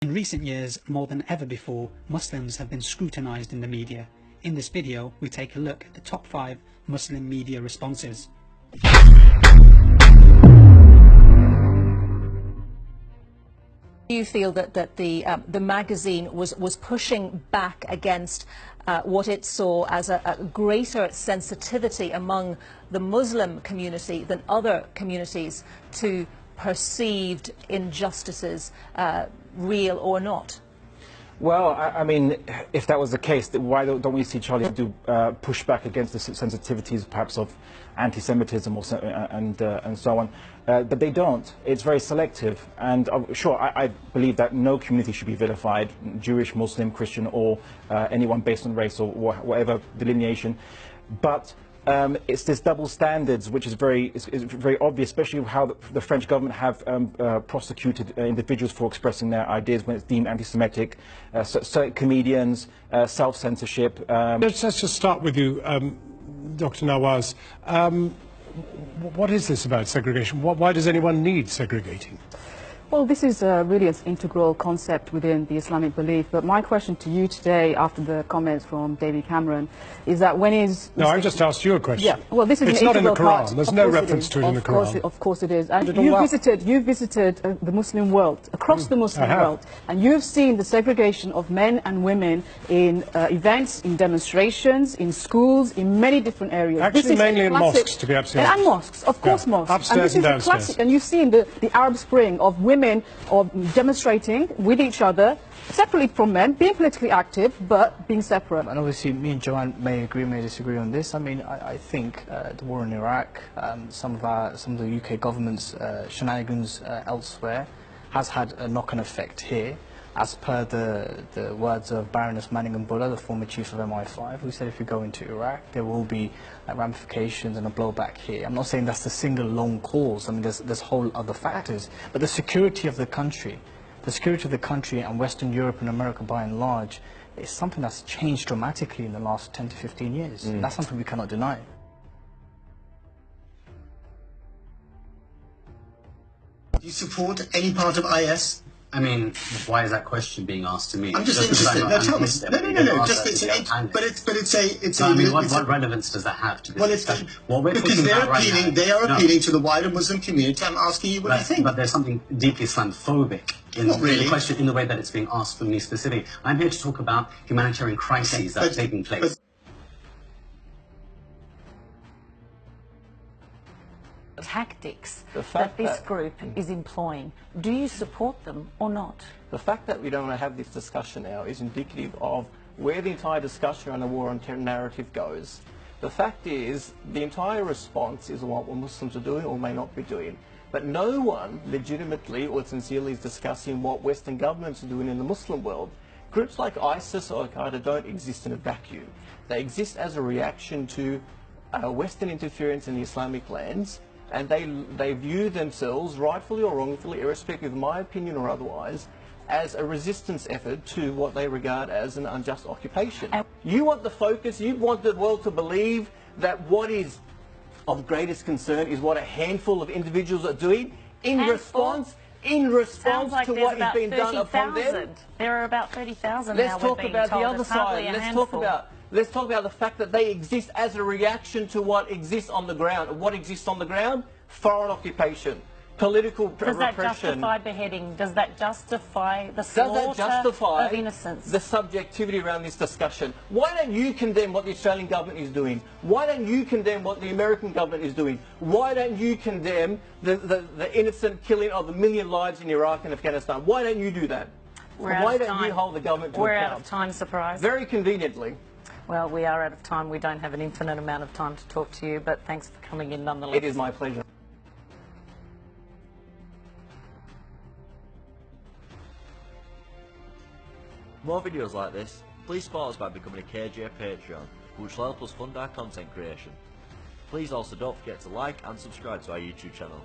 In recent years, more than ever before, Muslims have been scrutinized in the media. In this video, we take a look at the top 5 Muslim media responses. You feel that the magazine was pushing back against what it saw as a greater sensitivity among the Muslim community than other communities to perceived injustices, real or not? Well, I mean, if that was the case, why don't we see Charlie Hebdo push back against the sensitivities, perhaps, of anti-Semitism or so, and so on? But they don't. It's very selective. And sure, I believe that no community should be vilified, Jewish, Muslim, Christian, or anyone based on race or whatever delineation. But it's this double standards which is very obvious, especially how the French government have prosecuted individuals for expressing their ideas when it's deemed anti-Semitic, certain comedians, self-censorship. Let's just start with you, Dr. Nawaz. What is this about segregation? Why does anyone need segregating? Well, this is really an integral concept within the Islamic belief. But my question to you today, after the comments from David Cameron, is that when is... No, I just asked you a question. Yeah, well, this is it's an not in the integral Quran. part. There's no reference to it in the Quran. Of course it is. And you've visited the Muslim world, across the Muslim world, and you've seen the segregation of men and women in events, in demonstrations, in schools, in many different areas. Actually, mainly in mosques, to be absolutely honest. And mosques, of course, mosques. Upstairs and downstairs. Classic, and you've seen the Arab Spring of women or demonstrating with each other, separately from men, being politically active, but being separate. And obviously, me and Joanne may agree, may disagree on this. I mean, I think the war in Iraq, some of the UK government's shenanigans elsewhere, has had a knock-on effect here. As per the words of Baroness Manningham-Buller, the former chief of MI5, who said if you go into Iraq, there will be ramifications and a blowback here. I'm not saying that's the single lone cause. I mean, there's whole other factors. But the security of the country and Western Europe and America by and large is something that's changed dramatically in the last 10 to 15 years. That's something we cannot deny. Do you support any part of IS? I mean, why is that question being asked to me? I'm just interested. No, tell me. No. Just it's a. I mean, what relevance does that have to this discussion? Because they are appealing to the wider Muslim community. I'm asking you what you think. But there's something deeply Islamophobic in the question, in the way that it's being asked for me specifically. I'm here to talk about humanitarian crises that are taking place. Tactics that this group is employing. Do you support them or not? The fact that we don't have this discussion now is indicative of where the entire discussion on the war on terror narrative goes. The fact is, the entire response is what Muslims are doing or may not be doing. But no one legitimately or sincerely is discussing what Western governments are doing in the Muslim world. Groups like ISIS or Al-Qaeda don't exist in a vacuum. They exist as a reaction to Western interference in the Islamic lands. And they view themselves, rightfully or wrongfully, irrespective of my opinion or otherwise, as a resistance effort to what they regard as an unjust occupation. You want the focus, you want the world to believe that what is of greatest concern is what a handful of individuals are doing in response like to what is being done upon them. There are about 30,000 now. Let's talk about the other side. Let's talk about the fact that they exist as a reaction to what exists on the ground. What exists on the ground? Foreign occupation, political repression. Does that justify beheading? Does that justify the slaughter of innocents? The subjectivity around this discussion? Why don't you condemn what the Australian government is doing? Why don't you condemn what the American government is doing? Why don't you condemn the innocent killing of 1 million lives in Iraq and Afghanistan? Why don't you do that? Why don't you hold the government to account? We're out of time, surprise. Very conveniently. Well, we are out of time. We don't have an infinite amount of time to talk to you, but thanks for coming in nonetheless. It is my pleasure. For more videos like this, please support us by becoming a KJ Patreon, which will help us fund our content creation. Please also don't forget to like and subscribe to our YouTube channel.